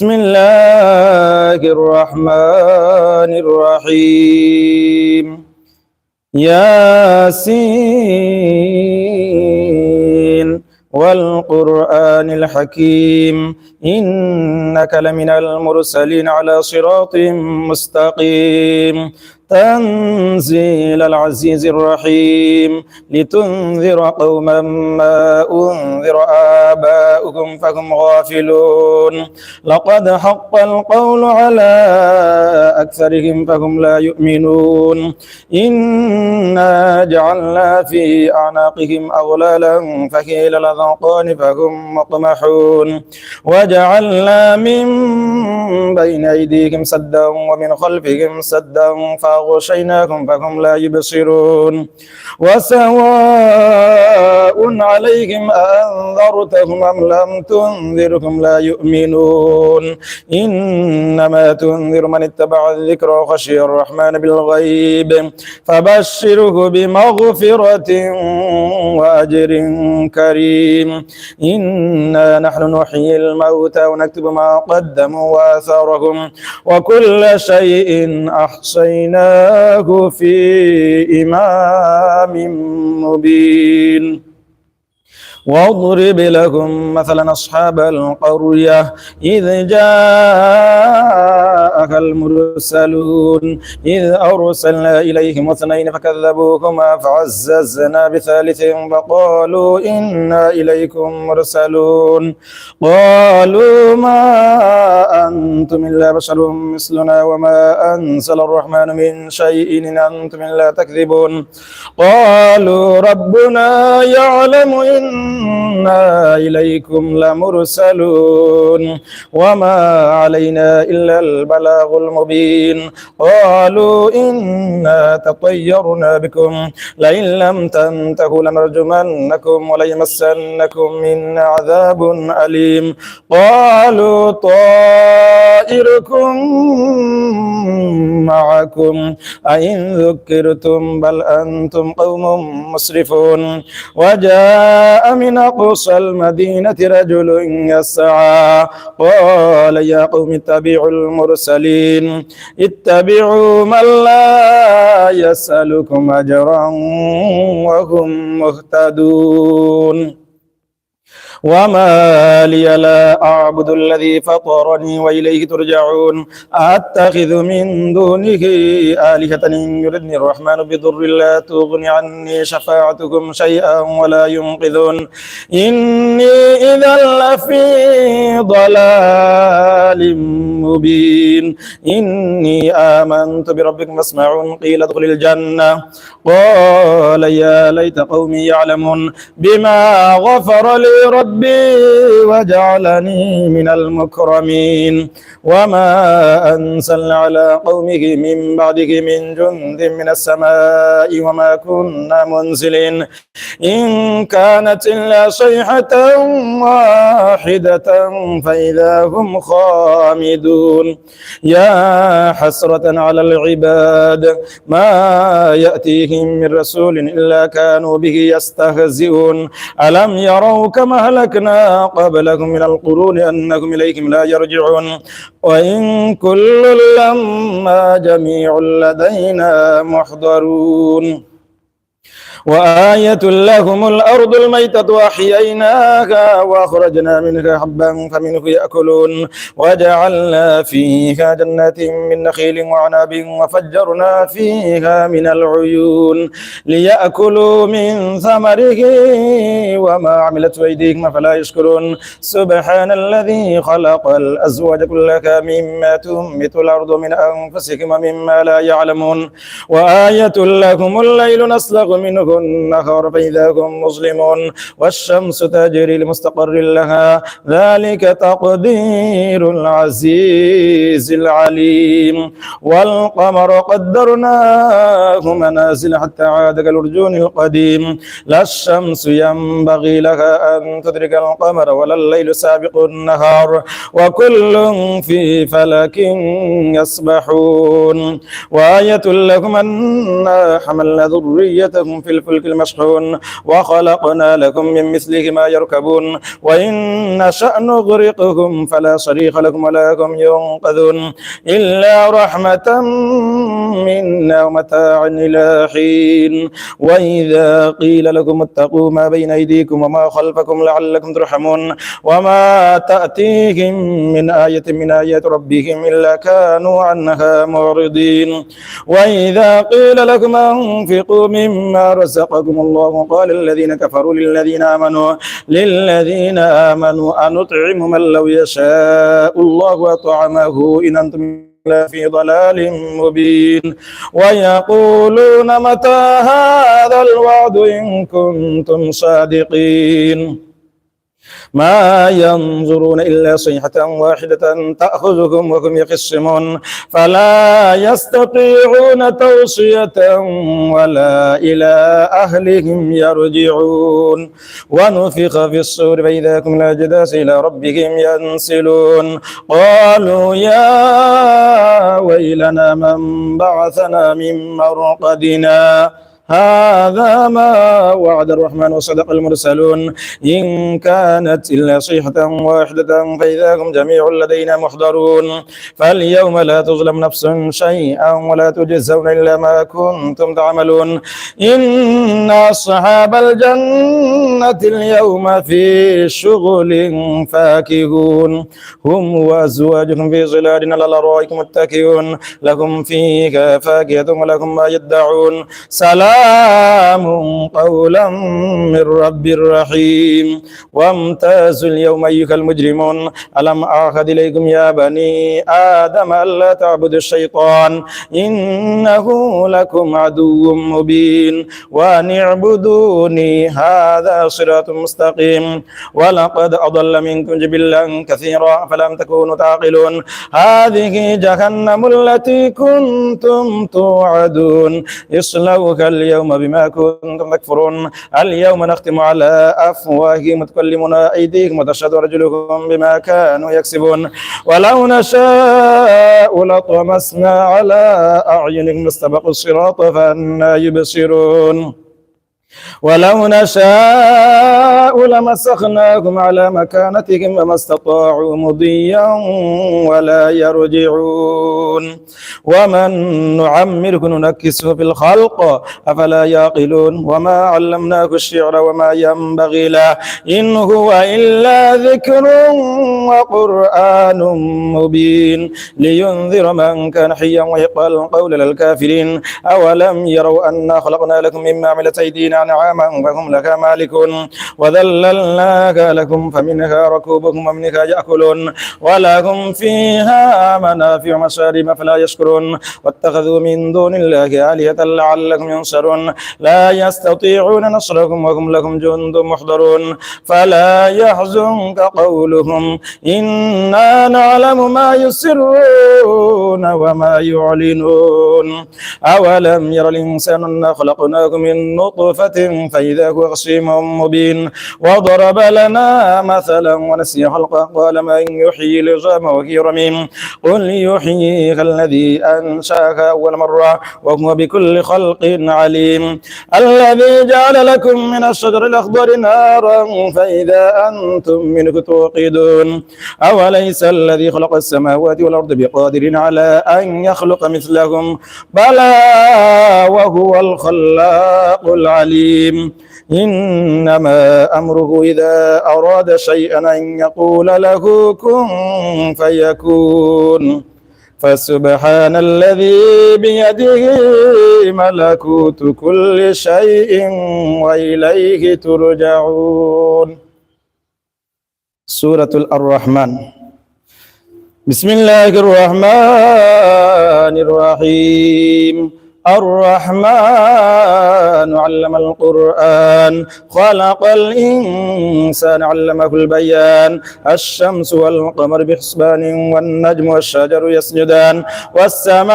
بسم الله الرحمن الرحيم ياسين والقرآن الحكيم إنك لمن المرسلين على صراط مستقيم تنزيل العزيز الرحيم لتنذر قوما ما أنذر آباؤهم فهم غافلون لقد حق القول على أكثرهم فهم لا يؤمنون إنا جعلنا في أعناقهم أغلالا فهي إلى الأذقان فهم مقمحون وجعلنا من بين أيديهم سدا ومن خلفهم سدا فأغشيناهم فهم لا يبصرون وسواء عليهم أأنذرتهم أم لم تنذرهم لا يؤمنون إنما تنذر من اتبع الذكر وخشي الرحمن بالغيب فبشره بمغفرة وأجر كريم إنا نحن نحيي الموتى ونكتب ما قدموا وآثارهم وكل شيء أحصيناه في إمام مبين واضرب لهم مثلا أصحاب القرية إذ جاءك المرسلون إذ أرسلنا إليهم اثنين فكذبوهما فعززنا بثالث فقالوا إنا إليكم مرسلون قالوا ما أنتم إلا بشر مثلنا وما أنزل الرحمن من شيء إن أنتم إلا تكذبون قالوا ربنا يعلم إنا إليكم لمرسلون وما علينا إلا البلاغ المبين قالوا إنا تطيرنا بكم لئن لم تنتهوا لنرجمنكم وليمسنكم منا عذاب أليم قالوا طائركم معكم أئن ذكرتم بل أنتم قوم مسرفون وجاء من أقصى المدينة رجل يسعى قال يا قوم اتبعوا المرسلين اتبعوا من لا يسألكم أجرا وهم مهتدون وما لي لا أعبد الذي فطرني وإليه ترجعون أتخذ من دونه آلهة إن يردني الرحمن بضر لا تغني عني شفاعتكم شيئا ولا ينقذون إني إذا لفي ضلال مبين إني آمنت بربكم فاسمعون قيل ادخل الجنة قال يا ليت قومي يعلمون بما غفر لي ربي وجعلني من المكرمين وما أنزلنا على قومه من بعده من جند من السماء وما كنا منزلين إن كانت إلا صيحة واحدة فإذا هم خامدون يا حسرة على العباد ما يأتيهم من رسول إلا كانوا به يستهزئون ألم يروا كما أهلكنا قبلهم من القرون أنهم إليهم لا يرجعون وإن كل لما جميع لدينا محضرون وآية لهم الأرض الميتة وأحييناها وأخرجنا منها حبا فمنه يأكلون وجعلنا فيها جنات من نخيل وعناب وفجرنا فيها من العيون ليأكلوا من ثمره وما عملت أيديهم فلا يشكرون سبحان الذي خلق الأزواج كلها مما تنبت الأرض من أنفسكم ومما لا يعلمون وآية لهم الليل نسلخ منه النهار فإذا هم مظلمون والشمس تجري لمستقر لها ذلك تقدير العزيز العليم والقمر قدرناه منازل حتى عاد كالأرجون القديم لا الشمس ينبغي لها أن تدرك القمر ولا الليل سابق النهار وكل في فلك يسبحون وآية لهم أنا حملنا ذريتهم في الفلك المشحون وخلقنا لكم من مثله ما يركبون وإن نشأ نغرقكم فلا صريخ لكم ولا هم ينقذون إلا رحمة منا ومتاعا إلى حين وإذا قيل لكم اتقوا ما بين أيديكم وما خلفكم لعلكم ترحمون وما تأتيهم من آية من آيات ربهم إلا كانوا عنها معرضين وإذا قيل لكم أنفقوا مما رزقكم الله قال الذين كفروا للذين آمنوا أنطعم من لو يشاء الله أطعمه إن أنتم في ضلال مبين ويقولون متى هذا الوعد إن كنتم صادقين ما ينظرون إلا صيحة واحدة تأخذهم وهم يخصمون فلا يستطيعون توصية ولا إلى أهلهم يرجعون ونفخ في الصور فإذا هم لا أجداث إلى ربهم ينسلون قالوا يا ويلنا من بعثنا من مرقدنا هذا ما وعد الرحمن وصدق المرسلون إن كانت إلا صيحة واحدة فإذا هم جميع لدينا محضرون فاليوم لا تظلم نفس شيئا ولا تجزون إلا ما كنتم تعملون إن أصحاب الجنة اليوم في شغل فاكهون هم وأزواجهم في ظلال على الأرائك متكئون لهم فيها فاكهة ولهم ما يدعون سلام قولا من رب رحيم وامتازوا اليوم أيها المجرمون ألم أعهد إليكم يا بني آدم ألا تعبدوا الشيطان إنه لكم عدو مبين وأن اعبدوني هذا صراط مستقيم ولقد أضل منكم جبلا كثيرا فلم تكونوا تعقلون هذه جهنم التي كنتم توعدون اصلوها اليوم بما كنتم تكفرون اليوم نختم على أفواههم وتكلمنا أيديهم وتشهد أرجلهم بما كانوا يكسبون ولو نشاء لطمسنا على أعينهم لاستبقوا الصراط فأنى يبصرون ولو نشاء لمسخناهم على مكانتهم وما استطاعوا مضيا ولا يرجعون ومن نعمره ننكسه في الخلق أفلا يعقلون وما علمناه الشعر وما ينبغي له إن هو إلا ذكر وقرآن مبين لينذر من كان حيا ويقبل القول للكافرين أولم يروا أنا خلقنا لكم مما عملت أيدينا نعاما وهم لها مالكون وذللناها لكم فمنها ركوبكم ومنها يأكلون ولهم فيها منافع مشارب فلا يشكرون واتخذوا من دون الله آلهة لعلكم ينصرون لا يستطيعون نصركم وهم لكم جند محضرون فلا يحزنك قولهم إنا نعلم ما يسرون وما يعلنون أولم ير الإنسان أنا خلقناه من نطفة فإذا هو خصيم مبين وضرب لنا مثلا ونسي خلقه قال من يحيي العظام وهي رميم قل يحييها الذي أنشأها أول مرة وهو بكل خلق عليم الذي جعل لكم من الشجر الأخضر نارا فإذا أنتم منه توقدون أوليس الذي خلق السماوات والأرض بقادر على أن يخلق مثلهم بلى وهو الخلاق العليم إنما أمره إذا أراد شيئا أن يقول له كن فيكون فسبحان الذي بيده ملكوت كل شيء وإليه ترجعون. سورة الرحمن. بسم الله الرحمن الرحيم. الرحمن علم القرآن خلق الإنسان علمه البيان الشمس والقمر بحسبان والنجم والشجر يسجدان والسماء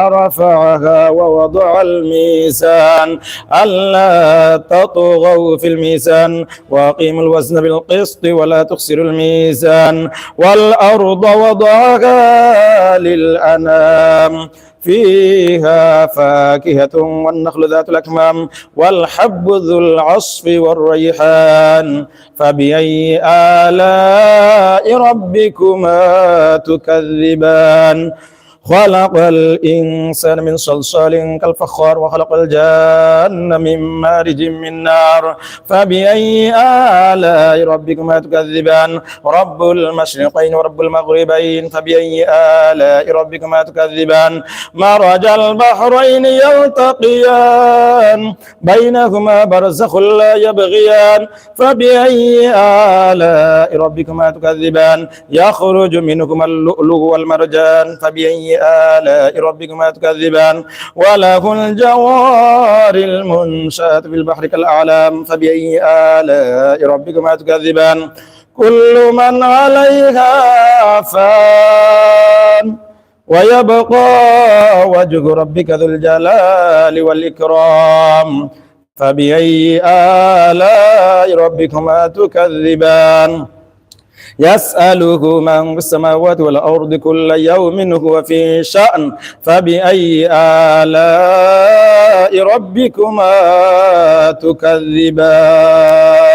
رفعها ووضع الميزان ألا تطغوا في الميزان وأقيموا الوزن بالقسط ولا تخسروا الميزان والأرض وضعها للأنام فيها فاكهة والنخل ذات الأكمام والحب ذو العصف والريحان فبأي آلاء ربكما تكذبان خلق الإنسان من صلصال كالفخار وخلق الجان من مارج من نار فبأي آلاء ربكما تكذبان رب المشرقين ورب المغربين فبأي آلاء ربكما تكذبان مرج البحرين يلتقيان بينهما برزخ لا يبغيان فبأي آلاء ربكما تكذبان يخرج منهما اللؤلؤ والمرجان فبأي آلاء ربكما تكذبان وله الجوار المنشآت في البحر كالأعلام فبأي آلاء ربكما تكذبان كل من عليها فان ويبقى وجه ربك ذو الجلال والإكرام فبأي آلاء ربكما تكذبان يسأله من في السماوات والأرض كل يوم هو في شأن فبأي آلاء ربكما تكذبان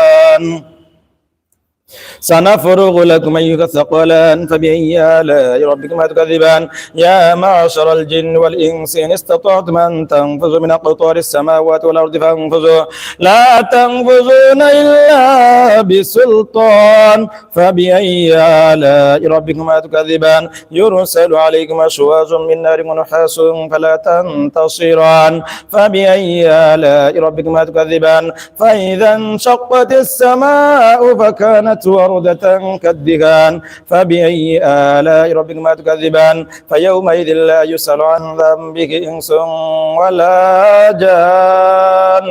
سنفرغ لكم أيها الثقلان فبأي آلاء ربكما تكذبان يا معشر الجن والإنس إن استطعتم أن تنفذوا من أقطار السماوات والأرض فانفذوا لا تنفذون إلا بسلطان فبأي آلاء ربكما تكذبان يرسل عليكم أشواظ من نار ونحاس فلا تنتصران فبأي آلاء ربكما تكذبان فإذا انشقت السماء فكانت وردة كالدهان فبأي آلاء ربكما تكذبان فيومئذ لا يسأل عن ذنبه إنس ولا جان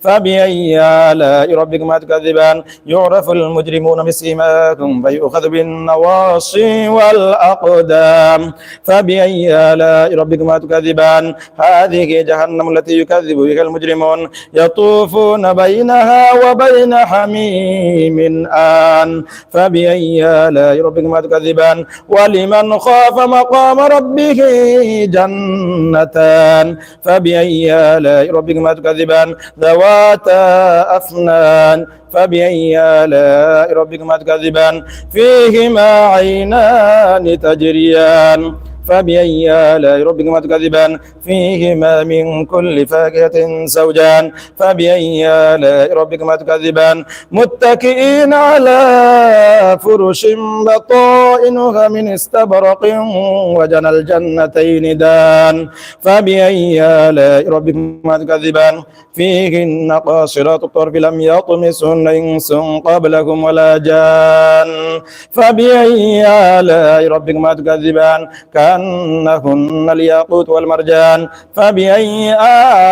فبأي آلاء ربكما تكذبان يعرف المجرمون بسيماهم فيؤخذ بالنواصي والأقدام فبأي آلاء ربكما تكذبان هذه جهنم التي يكذب بها المجرمون يطوفون بينها وبين حميم آن فبأي آلاء ربكما تكذبان ولمن خاف مقام ربه جنتان فبأي آلاء ربكما تكذبان ذواتا أفنان فبأي آلاء ربكما تكذبان فيهما عينان تجريان فبأي آلاء ربكما تكذبان فيهما من كل فاكهة زوجان فبأي آلاء ربكما تكذبان متكئين على فرش بطائنها من استبرق وجنى الجنتين دان فبأي آلاء ربكما تكذبان فيهن قاصرات الطرف لم يطمسهن إنس قبلهم ولا جان فبأي آلاء ربكما تكذبان كأنهن الياقوت والمرجان فبأي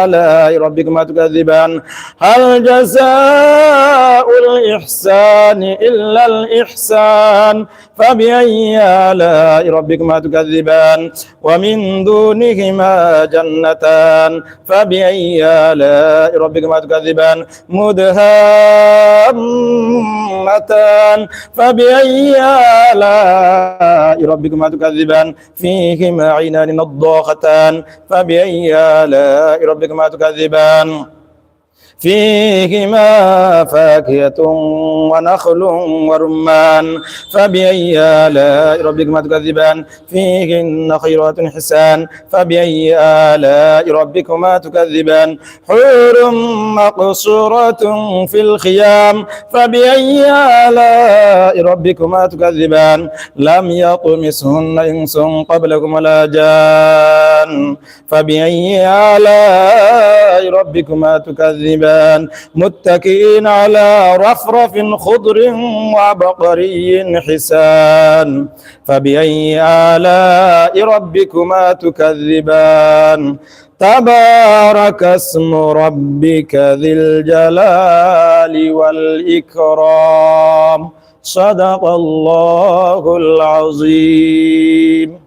آلاء ربكما تكذبان هل جزاء الإحسان إلا الإحسان فبأي آلاء ربكما تكذبان ومن دونهما جنتان فبأي آلاء ربكما تكذبان مدهامتان فبأي آلاء ربكما تكذبان فيهما عينان نضاختان فبأي آلاء ربكما تكذبان فيهما فاكهة ونخل ورمان فبأي آلاء ربكما تكذبان فيهن خيرات حسان فبأي آلاء ربكما تكذبان حور مقصورات في الخيام فبأي آلاء ربكما تكذبان لم يطمسهن إنس قبلكم ولا جان فبأي آلاء ربكما تكذبان متكئين على رفرف خضر وعبقري حسان فبأي آلاء ربكما تكذبان تبارك اسم ربك ذي الجلال والإكرام صدق الله العظيم